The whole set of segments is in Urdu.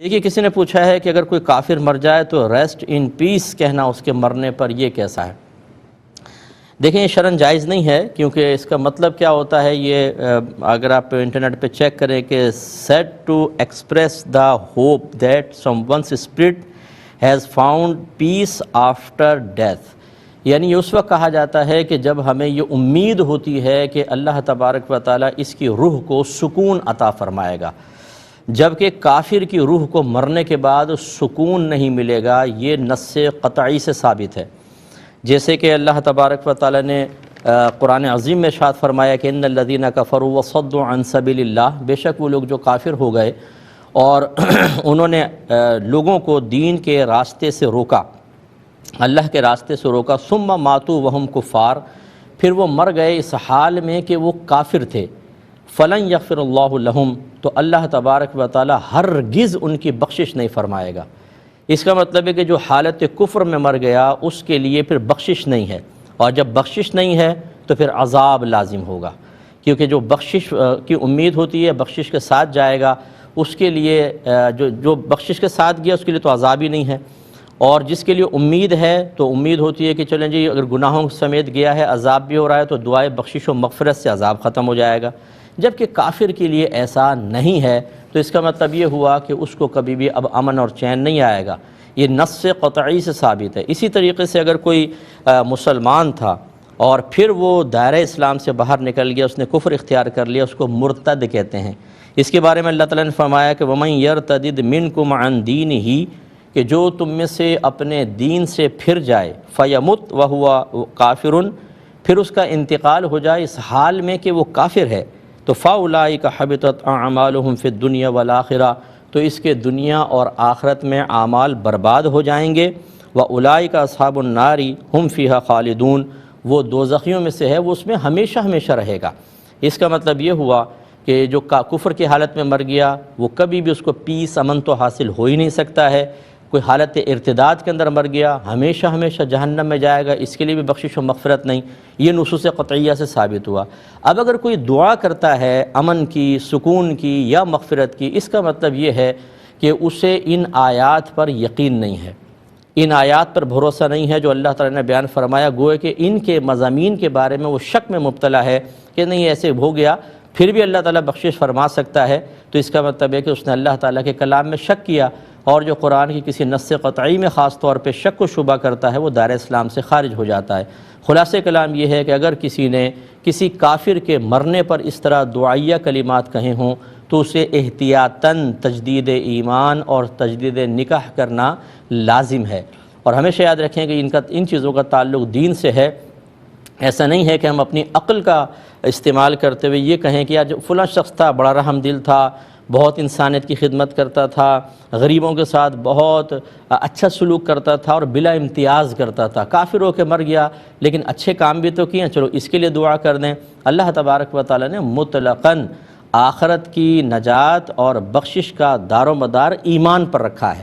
دیکھیے کسی نے پوچھا ہے کہ اگر کوئی کافر مر جائے تو ریسٹ ان پیس کہنا اس کے مرنے پر یہ کیسا ہے؟ دیکھیں یہ شرعاً جائز نہیں ہے، کیونکہ اس کا مطلب کیا ہوتا ہے یہ اگر آپ انٹرنیٹ پہ چیک کریں کہ said to express the hope that someone's spirit has found peace after death, یعنی یہ اس وقت کہا جاتا ہے کہ جب ہمیں یہ امید ہوتی ہے کہ اللہ تبارک و تعالیٰ اس کی روح کو سکون عطا فرمائے گا، جبکہ کافر کی روح کو مرنے کے بعد سکون نہیں ملے گا۔ یہ نص قطعی سے ثابت ہے، جیسے کہ اللہ تبارک و تعالیٰ نے قرآن عظیم میں ارشاد فرمایا کہ ان الذین کفروا وصدوا عن سبیل اللہ، بے شک وہ لوگ جو کافر ہو گئے اور انہوں نے لوگوں کو دین کے راستے سے روکا، اللہ کے راستے سے روکا، ثم ماتوا وہم کفار، پھر وہ مر گئے اس حال میں کہ وہ کافر تھے، فلن یغفر اللہ لہم، تو اللہ تبارک و تعالی ہرگز ان کی بخشش نہیں فرمائے گا۔ اس کا مطلب ہے کہ جو حالت کفر میں مر گیا اس کے لیے پھر بخشش نہیں ہے، اور جب بخشش نہیں ہے تو پھر عذاب لازم ہوگا، کیونکہ جو بخشش کی امید ہوتی ہے بخشش کے ساتھ جائے گا، اس کے لیے جو بخشش کے ساتھ گیا اس کے لیے تو عذاب ہی نہیں ہے، اور جس کے لیے امید ہے تو امید ہوتی ہے کہ چلیں جی اگر گناہوں سمیت گیا ہے عذاب بھی ہو رہا ہے تو دعائے بخشش و مغفرت سے عذاب ختم ہو جائے گا، جبکہ کافر کے لیے ایسا نہیں ہے، تو اس کا مطلب یہ ہوا کہ اس کو کبھی بھی اب امن اور چین نہیں آئے گا۔ یہ نص قطعی سے ثابت ہے۔ اسی طریقے سے اگر کوئی مسلمان تھا اور پھر وہ دائرہ اسلام سے باہر نکل گیا، اس نے کفر اختیار کر لیا، اس کو مرتد کہتے ہیں۔ اس کے بارے میں اللہ تعالیٰ نے فرمایا کہ وَمَن يَرْتَدِدْ مِنْكُمْ عَنْ دِينِهِ، کہ جو تم میں سے اپنے دین سے پھر جائے، فَيَمُتْ وَهُوَ كَافِرٌ، پھر اس کا انتقال ہو جائے اس حال میں کہ وہ کافر ہے، تو فَأُولَٰئِكَ حَبِطَتْ أَعْمَالُهُمْ فِي الدُّنْيَا وَالْآخِرَةِ، تو اس کے دنیا اور آخرت میں اعمال برباد ہو جائیں گے۔ وَأُولَٰئِكَ أَصْحَابُ النَّارِ هُمْ فِيهَا خَالِدُونَ، وہ دوزخیوں میں سے ہے، وہ اس میں ہمیشہ ہمیشہ رہے گا۔ اس کا مطلب یہ ہوا کہ جو کفر کی حالت میں مر گیا وہ کبھی بھی اس کو پیس امن تو حاصل ہو ہی نہیں سکتا ہے۔ کوئی حالت ارتداد کے اندر مر گیا ہمیشہ ہمیشہ جہنم میں جائے گا، اس کے لیے بھی بخشش و مغفرت نہیں۔ یہ نصوص قطعیہ سے ثابت ہوا۔ اب اگر کوئی دعا کرتا ہے امن کی، سکون کی یا مغفرت کی، اس کا مطلب یہ ہے کہ اسے ان آیات پر یقین نہیں ہے، ان آیات پر بھروسہ نہیں ہے جو اللہ تعالیٰ نے بیان فرمایا، گویا کہ ان کے مضامین کے بارے میں وہ شک میں مبتلا ہے کہ نہیں ایسے ہو گیا پھر بھی اللہ تعالیٰ بخشش فرما سکتا ہے، تو اس کا مطلب ہے کہ اس نے اللہ تعالیٰ کے کلام میں شک کیا، اور جو قرآن کی کسی نص قطعی میں خاص طور پہ شک و شبہ کرتا ہے وہ دائرہ اسلام سے خارج ہو جاتا ہے۔ خلاصہ کلام یہ ہے کہ اگر کسی نے کسی کافر کے مرنے پر اس طرح دعائیہ کلمات کہے ہوں تو اسے احتیاطاً تجدید ایمان اور تجدید نکاح کرنا لازم ہے، اور ہمیشہ یاد رکھیں کہ ان چیزوں کا تعلق دین سے ہے۔ ایسا نہیں ہے کہ ہم اپنی عقل کا استعمال کرتے ہوئے یہ کہیں کہ یار جو فلاں شخص تھا بڑا رحم دل تھا، بہت انسانیت کی خدمت کرتا تھا، غریبوں کے ساتھ بہت اچھا سلوک کرتا تھا اور بلا امتیاز کرتا تھا، کافر ہو کے مر گیا لیکن اچھے کام بھی تو کیے، چلو اس کے لیے دعا کر دیں۔ اللہ تبارک و تعالیٰ نے مطلقاً آخرت کی نجات اور بخشش کا دار و مدار ایمان پر رکھا ہے۔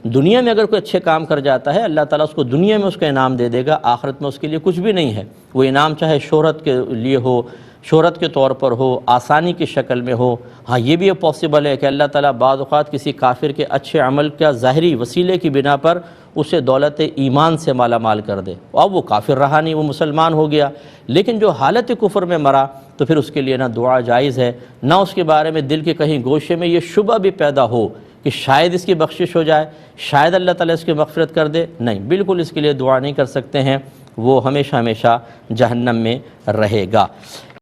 دنیا میں اگر کوئی اچھے کام کر جاتا ہے اللہ تعالیٰ اس کو دنیا میں اس کا انعام دے دے گا، آخرت میں اس کے لیے کچھ بھی نہیں ہے۔ وہ انعام چاہے شہرت کے لیے ہو، شہرت کے طور پر ہو، آسانی کی شکل میں ہو۔ ہاں یہ بھی پاسبل ہے کہ اللہ تعالیٰ بعض اوقات کسی کافر کے اچھے عمل کا ظاہری وسیلے کی بنا پر اسے دولت ایمان سے مالا مال کر دے، اب وہ کافر رہا نہیں، وہ مسلمان ہو گیا، لیکن جو حالت کفر میں مرا تو پھر اس کے لیے نہ دعا جائز ہے، نہ اس کے بارے میں دل کے کہیں گوشے میں یہ شبہ بھی پیدا ہو کہ شاید اس کی بخشش ہو جائے، شاید اللہ تعالیٰ اس کی مغفرت کر دے۔ نہیں، بالکل اس کے لیے دعا نہیں کر سکتے ہیں، وہ ہمیشہ ہمیشہ جہنم میں رہے گا۔